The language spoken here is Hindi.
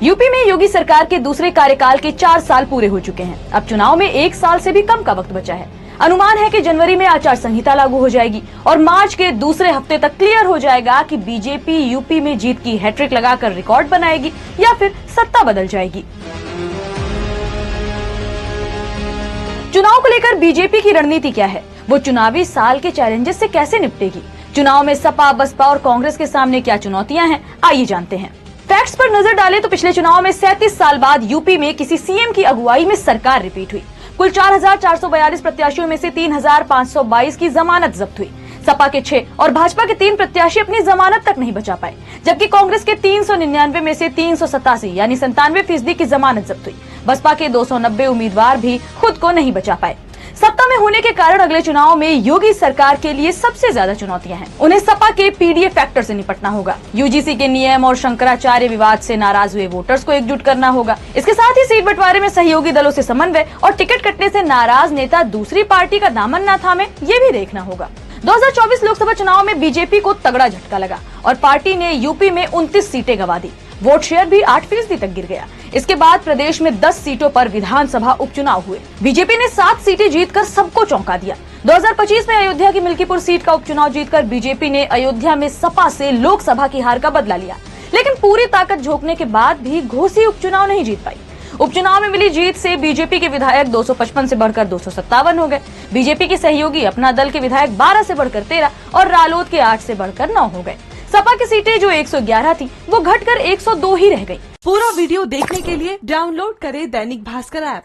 यूपी में योगी सरकार के दूसरे कार्यकाल के 4 साल पूरे हो चुके हैं। अब चुनाव में 1 साल से भी कम का वक्त बचा है। अनुमान है कि जनवरी में आचार संहिता लागू हो जाएगी और मार्च के दूसरे हफ्ते तक क्लियर हो जाएगा कि बीजेपी यूपी में जीत की हैट्रिक लगाकर रिकॉर्ड बनाएगी या फिर सत्ता बदल जाएगी। चुनाव को लेकर बीजेपी की रणनीति क्या है? वो चुनावी साल के चैलेंजेस से कैसे निपटेगी? चुनाव में सपा, बसपा और कांग्रेस के सामने क्या चुनौतियां हैं? आइए जानते हैं। फैक्ट्स पर नजर डालें तो पिछले चुनाव में 37 साल बाद यूपी में किसी सीएम की अगुवाई में सरकार रिपीट हुई। कुल 4,442 प्रत्याशियों में से 3,522 की जमानत जब्त हुई। सपा के 6 और भाजपा के 3 प्रत्याशी अपनी जमानत तक नहीं बचा पाए, जबकि कांग्रेस के 399 में से 387 यानी 97% की जमानत जब्त हुई। बसपा के 290 उम्मीदवार भी खुद को नहीं बचा पाए। सत्ता में होने के कारण अगले चुनाव में योगी सरकार के लिए सबसे ज्यादा चुनौतियां हैं। उन्हें सपा के पीडीए फैक्टर से निपटना होगा, यूजीसी के नियम और शंकराचार्य विवाद से नाराज हुए वोटर्स को एकजुट करना होगा। इसके साथ ही सीट बंटवारे में सहयोगी दलों से समन्वय और टिकट कटने से नाराज नेता दूसरी पार्टी का दामन न थामे, ये भी देखना होगा। 2024 लोकसभा चुनाव में बीजेपी को तगड़ा झटका लगा और पार्टी ने यूपी में 29 सीटें गंवा दी। वोट शेयर भी 8% तक गिर गया। इसके बाद प्रदेश में 10 सीटों पर विधानसभा उपचुनाव हुए। बीजेपी ने 7 सीटें जीतकर सबको चौंका दिया। 2025 में अयोध्या की मिल्कीपुर सीट का उपचुनाव जीतकर बीजेपी ने अयोध्या में सपा से लोकसभा की हार का बदला लिया, लेकिन पूरी ताकत झोंकने के बाद भी घोसी उपचुनाव नहीं जीत पाई। उपचुनाव में मिली जीत से बीजेपी के विधायक 255 से बढ़कर 257 हो गए। बीजेपी के सहयोगी अपना दल के विधायक 12 से बढ़कर 13 और रालोद के 8 से बढ़कर 9 हो गए। सपा की सीटें जो 111 थी वो घटकर 102 ही रह गई। पूरा वीडियो देखने के लिए डाउनलोड करें दैनिक भास्कर ऐप।